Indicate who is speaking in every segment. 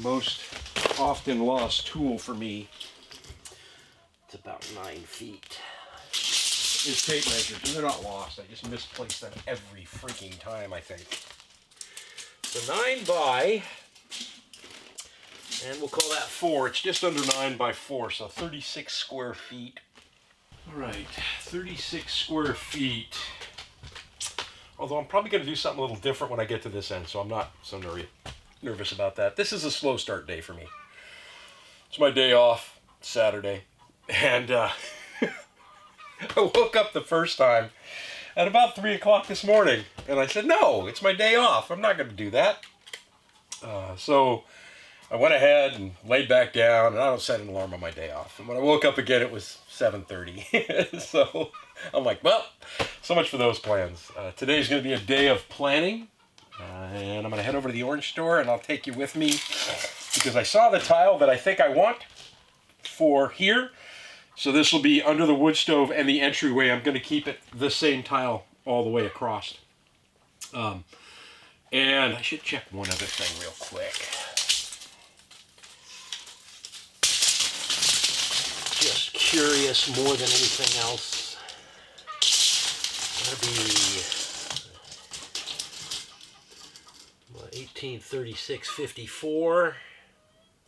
Speaker 1: most often lost tool for me, it's about 9 feet, is tape measures. And they're not lost, I just misplace them every freaking time, I think. So 9 by, and we'll call that 4. It's just under 9 by 4, so 36 square feet. All right, 36 square feet. Although I'm probably going to do something a little different when I get to this end, so I'm not so nervous about that. This is a slow start day for me. It's my day off, Saturday, and I woke up the first time at about 3 o'clock this morning, and I said, no, it's my day off. I'm not going to do that. So I went ahead and laid back down, and I don't set an alarm on my day off. And when I woke up again, it was 7:30. So I'm like, well, so much for those plans. Today's going to be a day of planning, and I'm going to head over to the orange store, and I'll take you with me because I saw the tile that I think I want for here. So this will be under the wood stove and the entryway. I'm going to keep it the same tile all the way across. And I should check one other thing real quick. Just curious more than anything else. That'll be 1836.54.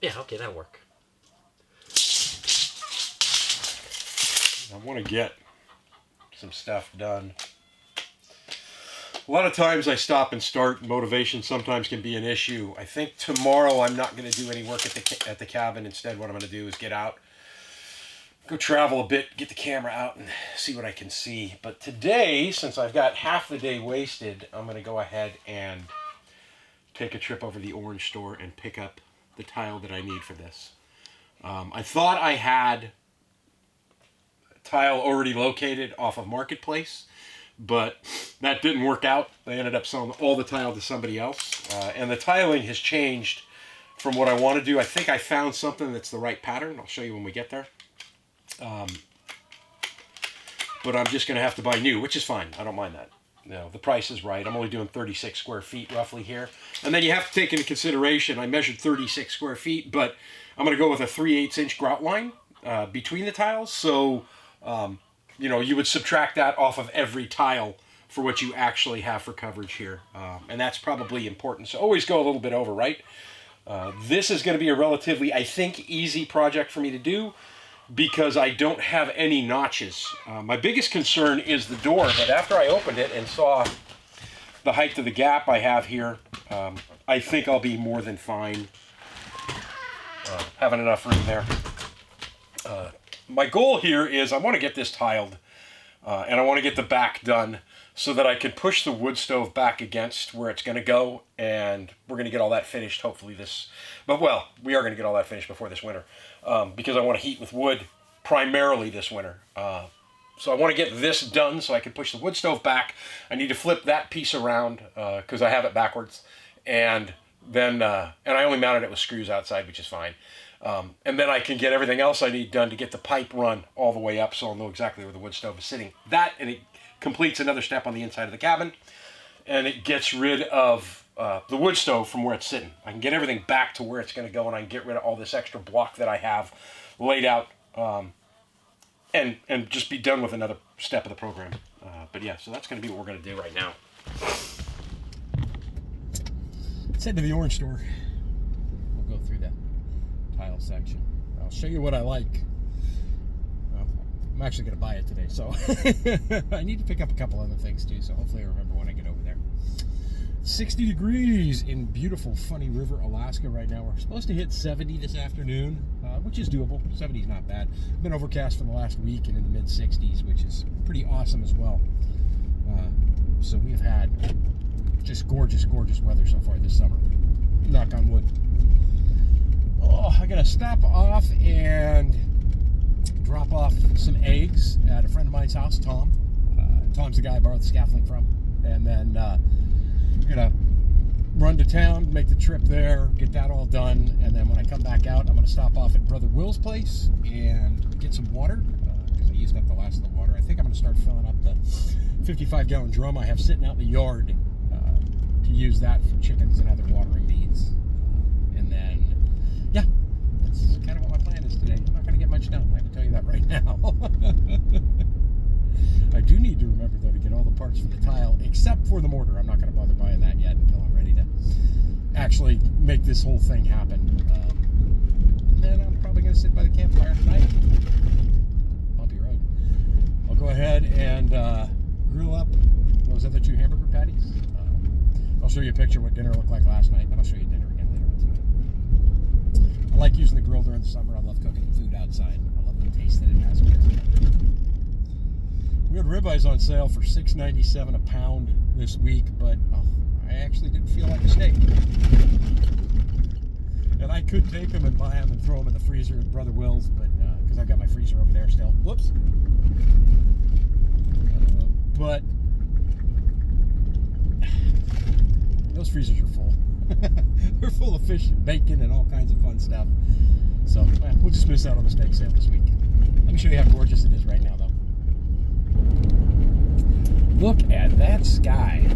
Speaker 1: Yeah, okay, that'll work. I want to get some stuff done. A lot of times I stop and start. Motivation sometimes can be an issue. I think tomorrow I'm not going to do any work at the cabin. Instead, what I'm going to do is get out, go travel a bit, get the camera out and see what I can see. But today, since I've got half the day wasted, I'm going to go ahead and take a trip over to the orange store and pick up the tile that I need for this. I thought I had tile already located off of Marketplace, but that didn't work out. They ended up selling all the tile to somebody else, and the tiling has changed from what I want to do. I think I found something that's the right pattern. I'll show you when we get there. But I'm just going to have to buy new, which is fine. I don't mind that. No, the price is right. I'm only doing 36 square feet roughly here. And then you have to take into consideration, I measured 36 square feet, but I'm going to go with a 3/8 inch grout line between the tiles. So, you know, you would subtract that off of every tile for what you actually have for coverage here. And that's probably important. So always go a little bit over, right? This is going to be a relatively, I think, easy project for me to do because I don't have any notches. My biggest concern is the door, but after I opened it and saw the height of the gap I have here, I think I'll be more than fine having enough room there. My goal here is I want to get this tiled and I want to get the back done so that I can push the wood stove back against where it's going to go, and we're going to get all that finished hopefully this, but well, we are going to get all that finished before this winter because I want to heat with wood primarily this winter. So I want to get this done so I can push the wood stove back. I need to flip that piece around because I have it backwards, and then and I only mounted it with screws outside, which is fine. And then I can get everything else I need done to get the pipe run all the way up so I'll know exactly where the wood stove is sitting. That, and it completes another step on the inside of the cabin, and it gets rid of the wood stove from where it's sitting. I can get everything back to where it's going to go, and I can get rid of all this extra block that I have laid out, and just be done with another step of the program. But yeah, so that's going to be what we're going to do right now. Let's head to the orange store. We'll go through that tile section. I'll show you what I like. Well, I'm actually going to buy it today, so I need to pick up a couple other things too, so hopefully I remember when I get over there. 60 degrees in beautiful Funny River, Alaska right now. We're supposed to hit 70 this afternoon, which is doable. 70 is not bad. Been overcast for the last week and in the mid-60s, which is pretty awesome as well. So we've had just gorgeous, gorgeous weather so far this summer. Knock on wood. Oh, I gotta stop off and drop off some eggs at a friend of mine's house, Tom. Tom's the guy I borrowed the scaffolding from. And then I'm gonna run to town, make the trip there, get that all done, and then when I come back out, I'm gonna stop off at Brother Will's place and get some water because I used up the last of the water. I think I'm gonna start filling up the 55-gallon drum I have sitting out in the yard to use that for chickens and other watering needs. And then remember, though, to get all the parts for the tile, except for the mortar. I'm not going to bother buying that yet until I'm ready to actually make this whole thing happen. And then I'm probably going to sit by the campfire tonight. Bumpy road. I'll go ahead and grill up those other 2 hamburger patties. I'll show you a picture of what dinner looked like last night, and then I'll show you dinner again later on tonight. I like using the grill during the summer. I love cooking food outside. I love the taste that it has with it. We had ribeyes on sale for $6.97 a pound this week, but I actually didn't feel like a steak. And I could take them and buy them and throw them in the freezer at Brother Will's, but because I've got my freezer over there still. Whoops. But those freezers are full. They're full of fish and bacon and all kinds of fun stuff. So we'll just miss out on the steak sale this week. Let me show you how gorgeous it is right now, though. Look at that sky. I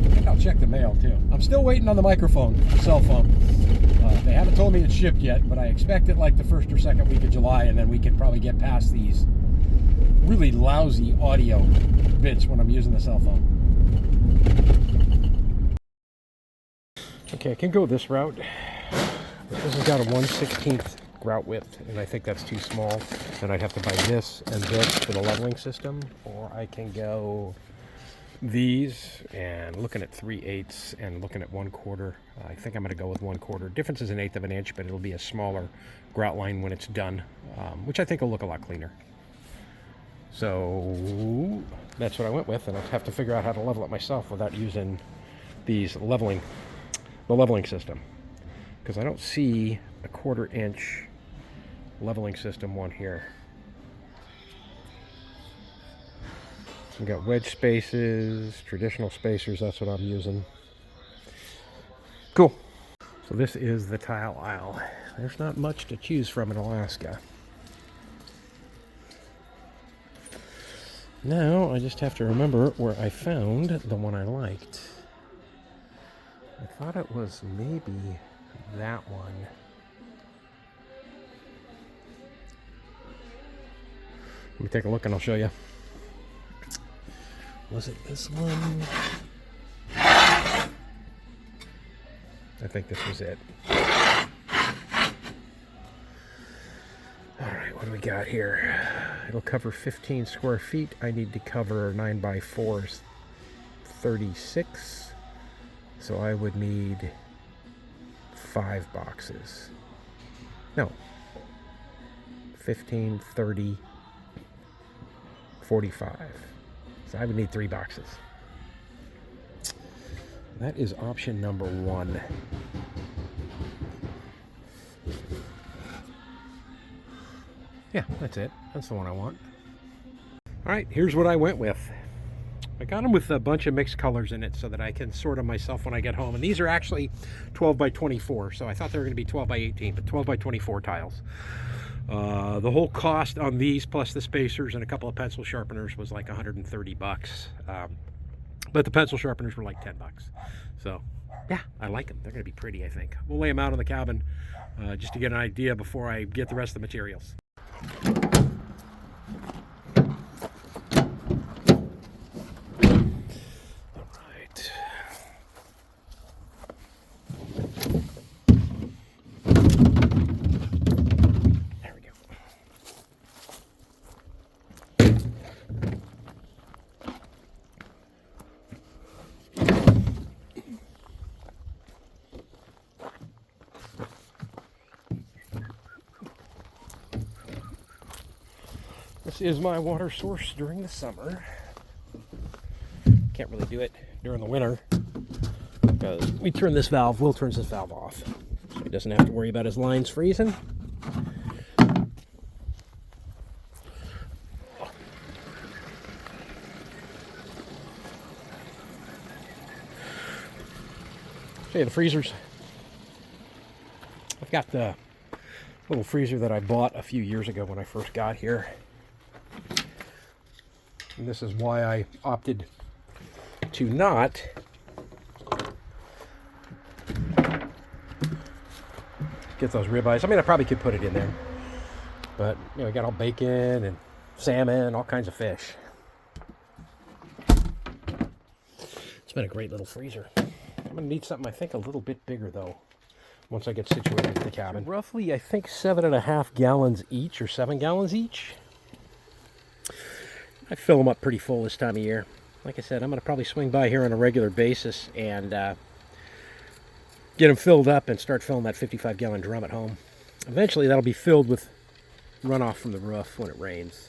Speaker 1: think I'll check the mail, too. I'm still waiting on the microphone, the cell phone. They haven't told me it's shipped yet, but I expect it like the 1st or 2nd week of July, and then we can probably get past these really lousy audio bits when I'm using the cell phone. Okay, I can go this route. But this has got a 1/16 grout width, and I think that's too small. Then I'd have to buy this and this for the leveling system, or I can go these and looking at 3/8 and looking at 1/4. I think I'm going to go with 1/4. Difference is 1/8 of an inch, but it'll be a smaller grout line when it's done, which I think will look a lot cleaner. So that's what I went with, and I'll have to figure out how to level it myself without using the leveling system, because I don't see a 1/4 inch leveling system one here. We've got wedge spaces, traditional spacers, that's what I'm using. Cool. So this is the tile aisle. There's not much to choose from in Alaska. Now I just have to remember where I found the one I liked. I thought it was maybe that one. Let me take a look and I'll show you. Was it this one? I think this was it. Alright, what do we got here? It'll cover 15 square feet. I need to cover 9x4s 36. So I would need 5 boxes. No. 15, 30, 45. So I would need 3 boxes. That is option number 1. Yeah, that's it. That's the one I want. All right, here's what I went with. I got them with a bunch of mixed colors in it so that I can sort them myself when I get home. And these are actually 12x24, so I thought they were going to be 12x18, but 12x24 tiles. The whole cost on these, plus the spacers and a couple of pencil sharpeners, was like $130. But the pencil sharpeners were like $10. So, yeah, I like them. They're going to be pretty, I think. We'll lay them out in the cabin just to get an idea before I get the rest of the materials. This is my water source during the summer. Can't really do it during the winter because we turn this valve, Will turns this valve off, so he doesn't have to worry about his lines freezing. Show you the freezers. I've got the little freezer that I bought a few years ago when I first got here. And this is why I opted to not get those ribeyes. I mean, I probably could put it in there, but you know, I got all bacon and salmon, all kinds of fish. been a great little freezer. I'm going to need something, I think, a little bit bigger, though, once I get situated in the cabin. Roughly, I think, 7.5 gallons each, or 7 gallons each. I fill them up pretty full this time of year. Like I said, I'm going to probably swing by here on a regular basis and get them filled up and start filling that 55-gallon drum at home. Eventually, that'll be filled with runoff from the roof when it rains.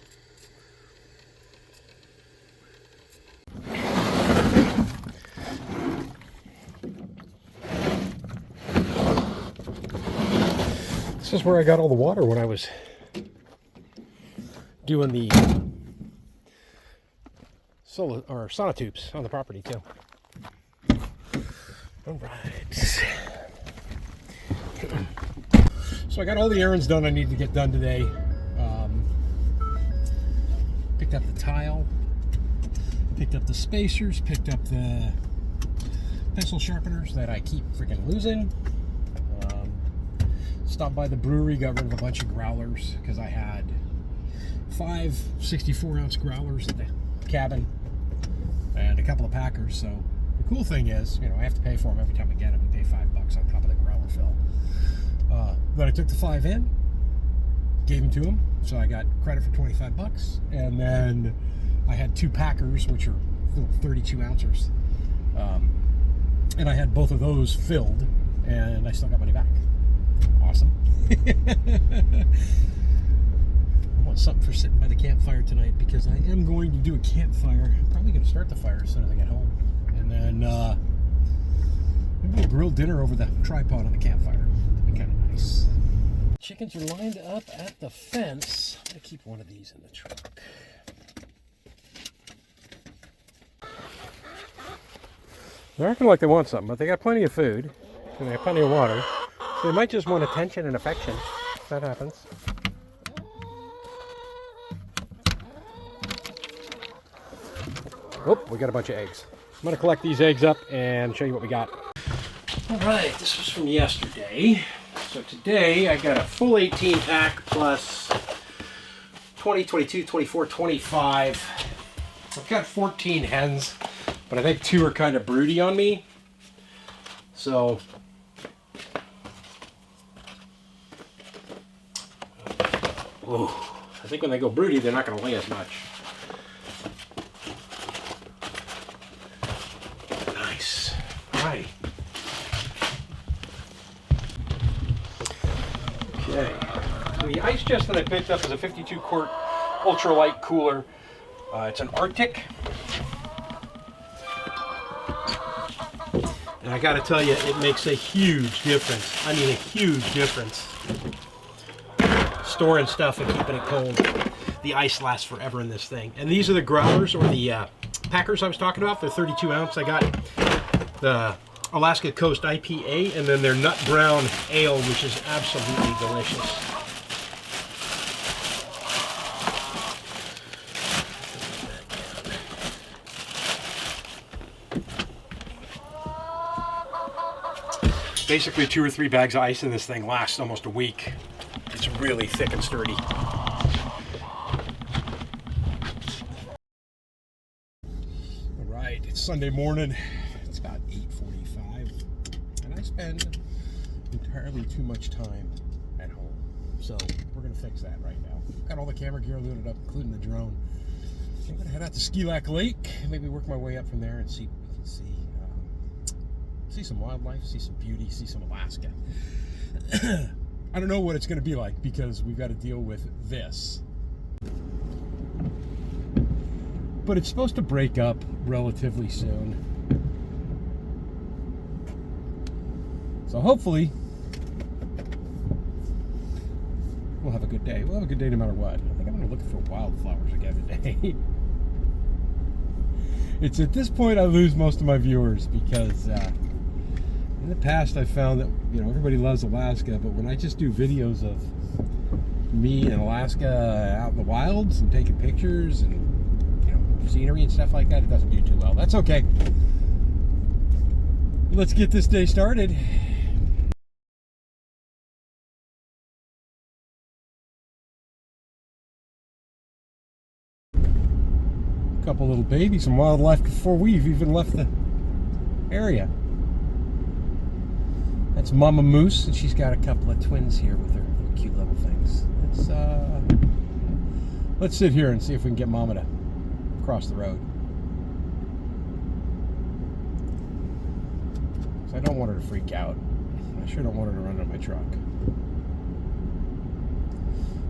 Speaker 1: This is where I got all the water when I was doing the solar or sonotubes on the property too. All right. So I got all the errands done I need to get done today. Picked up the tile, picked up the spacers, picked up the pencil sharpeners that I keep freaking losing. Stopped by the brewery, got rid of a bunch of growlers because I had 5 64-ounce growlers at the cabin and a couple of packers. So the cool thing is, you know, I have to pay for them every time I get them. I pay $5 on top of the growler fill. Then I took the 5 in, gave them to him, so I got credit for $25. And then I had 2 packers, which are little 32 ounces, and I had both of those filled, and I still got money back. Awesome. I want something for sitting by the campfire tonight because I am going to do a campfire. I'm probably going to start the fire as soon as I get home, and then maybe a grilled dinner over the tripod on the campfire. That'd be kind of nice. Chickens are lined up at the fence. I'm going to keep one of these in the truck. They're acting like they want something, but they got plenty of food and they got plenty of water. So they might just want attention and affection. That happens. Oh, we got a bunch of eggs. I'm going to collect these eggs up and show you what we got. All right, this was from yesterday. So today I got a full 18 pack plus 20, 22, 24, 25. I've got 14 hens, but I think 2 are kind of broody on me. So I think when they go broody, they're not going to lay as much. Nice. All right. Okay. So the ice chest that I picked up is a 52-quart ultralight cooler. It's an Arctic. And I got to tell you, it makes a huge difference. I mean, a huge difference. Storing stuff and keeping it cold. The ice lasts forever in this thing. And these are the growlers, or the packers I was talking about. They're 32 ounce. I got the Alaska Coast IPA and then their nut brown ale, which is absolutely delicious. Basically 2 or 3 bags of ice in this thing lasts almost a week. It's really thick and sturdy. All right, it's Sunday morning. It's about 8:45, and I spend entirely too much time at home. So we're gonna fix that right now. Got all the camera gear loaded up, including the drone. I'm gonna head out to Ski Lac Lake, maybe work my way up from there and see what we can see some wildlife, see some beauty, see some Alaska. I don't know what it's going to be like because we've got to deal with this. But it's supposed to break up relatively soon. So hopefully we'll have a good day. We'll have a good day no matter what. I think I'm going to look for wildflowers again today. It's at this point I lose most of my viewers because in the past I found that, you know, everybody loves Alaska, but when I just do videos of me in Alaska out in the wilds and taking pictures and, you know, scenery and stuff like that, it doesn't do too well. That's okay. Let's get this day started. Couple little babies, some wildlife before we've even left the area. That's Mama Moose, and she's got a couple of twins here with her cute little things. Let's sit here and see if we can get Mama to cross the road. I don't want her to freak out. I sure don't want her to run into my truck.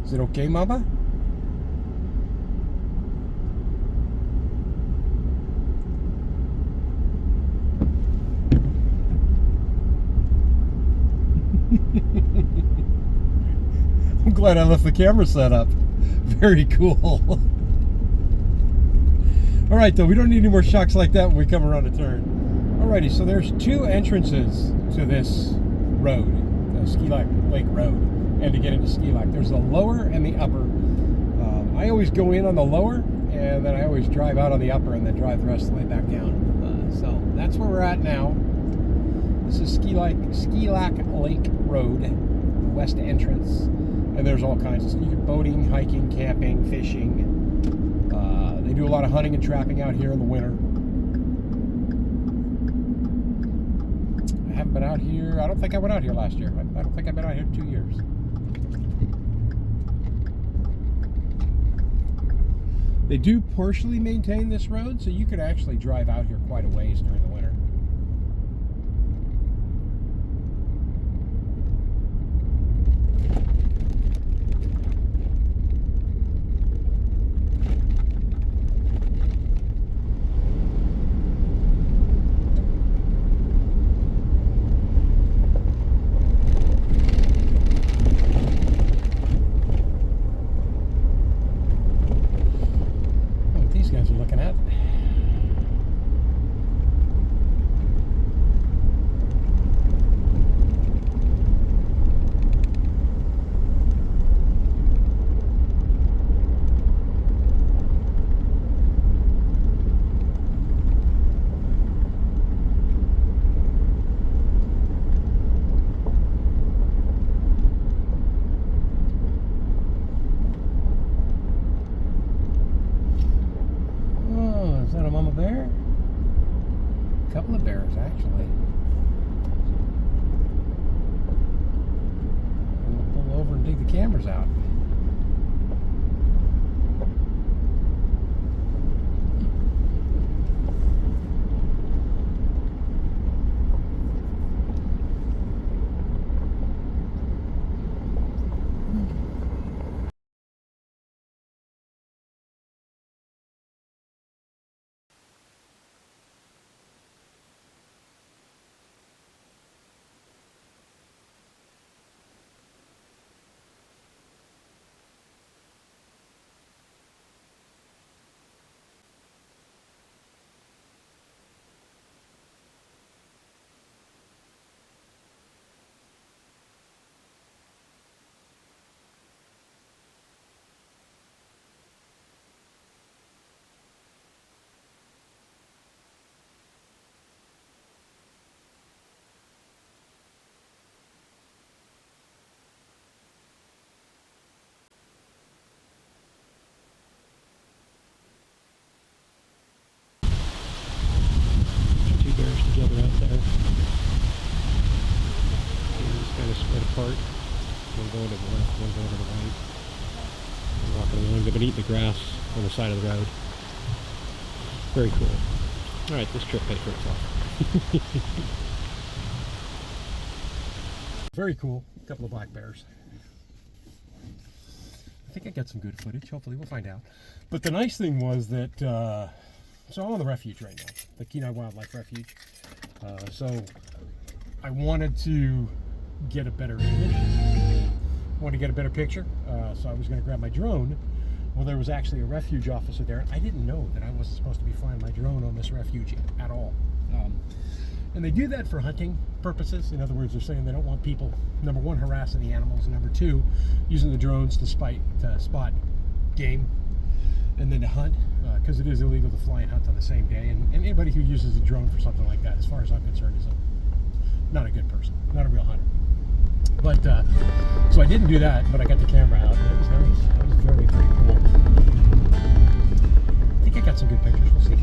Speaker 1: Is it okay, Mama? I'm glad I left the camera set up. Very cool. Alright, though, we don't need any more shocks like that when we come around a turn. Alrighty, so there's two entrances to this road, Ski Lake Road, and to get into Ski Lake. There's the lower and the upper. I always go in on the lower, and then I always drive out on the upper, and then drive the rest of the way back down. So that's where we're at now. This is Ski Lake Road, west entrance, and there's all kinds of stuff. You can boating, hiking, camping, fishing. They do a lot of hunting and trapping out here in the winter. I haven't been out here. I don't think I went out here last year. I don't think I've been out here in 2 years. They do partially maintain this road, so you could actually drive out here quite a ways during the winter. Bear? A couple of bears, actually. I'm gonna pull over and dig the cameras out. Together out there. They're just kind of spread apart. One going to the left, one going to the right. They're walking along. They've been eating the grass on the side of the road. Very cool. Alright, this trip paid for itself. Very cool. A couple of black bears. I think I got some good footage. Hopefully we'll find out. But the nice thing was that so I'm on the refuge right now, the Kenai Wildlife Refuge. So I wanted to get a better image. I wanted to get a better picture. So I was going to grab my drone. Well, there was actually a refuge officer there. I didn't know that I wasn't supposed to be flying my drone on this refuge at all. And they do that for hunting purposes. In other words, they're saying they don't want people, number one, harassing the animals, and number two, using the drones to spot game and then to hunt, because it is illegal to fly and hunt on the same day. And anybody who uses a drone for something like that, as far as I'm concerned, is not a good person, not a real hunter. But so I didn't do that, but I got the camera out. And it was nice. It was very, very cool. I think I got some good pictures. We'll see.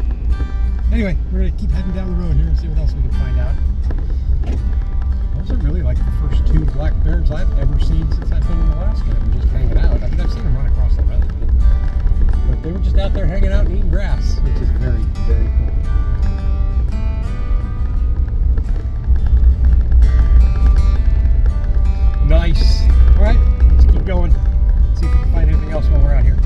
Speaker 1: Anyway, we're going to keep heading down the road here and see what else we can find out. Those are really like the first two black bears I've ever seen since I've been in Alaska. They were just hanging out. I mean, I've seen them run across the road, but they were just out there hanging out and eating grass, which is very, very cool. Nice. All right, let's keep going. See if we can find anything else while we're out here.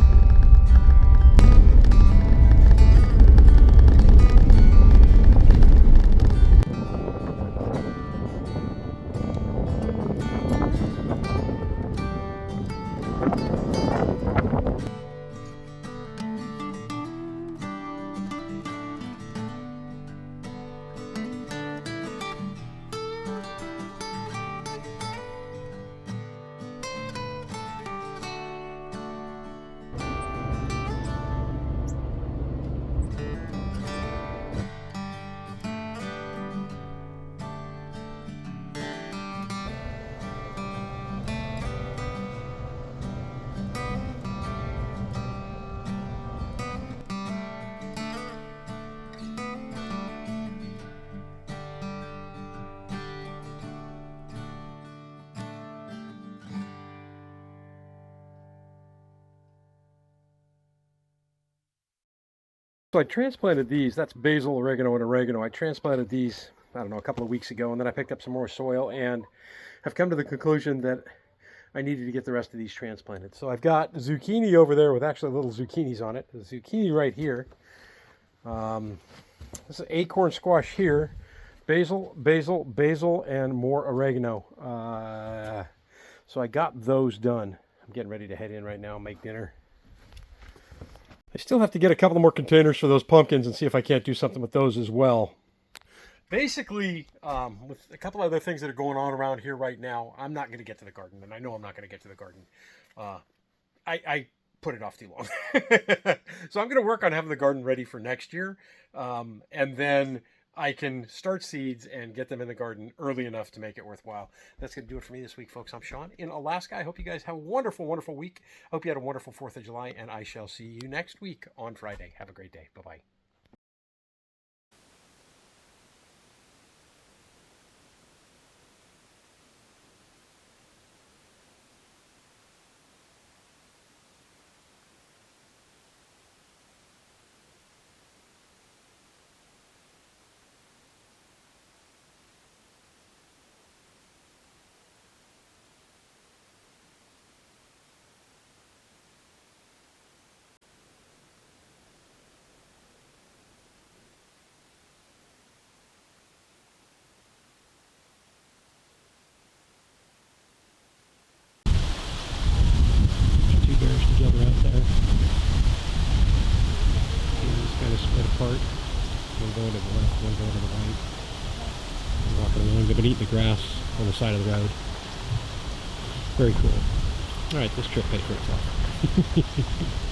Speaker 1: So I transplanted these, that's basil, oregano, and oregano. I transplanted these, I don't know, a couple of weeks ago, and then I picked up some more soil and have come to the conclusion that I needed to get the rest of these transplanted. So I've got zucchini over there with actually little zucchinis on it. The zucchini right here. This is acorn squash here. Basil, basil, basil, and more oregano. So I got those done. I'm getting ready to head in right now and make dinner. I still have to get a couple more containers for those pumpkins and see if I can't do something with those as well. Basically, with a couple other things that are going on around here right now, I'm not going to get to the garden, and I know I'm not going to get to the garden. I put it off too long. So I'm going to work on having the garden ready for next year, and then I can start seeds and get them in the garden early enough to make it worthwhile. That's going to do it for me this week, folks. I'm Sean in Alaska. I hope you guys have a wonderful, wonderful week. I hope you had a wonderful 4th of July, and I shall see you next week on Friday. Have a great day. Bye-bye. Together out there. Just kind of split apart. One going to the left, one going to the right. They're walking along. They've been eating the grass on the side of the road. Very cool. Alright, this trip paid for itself.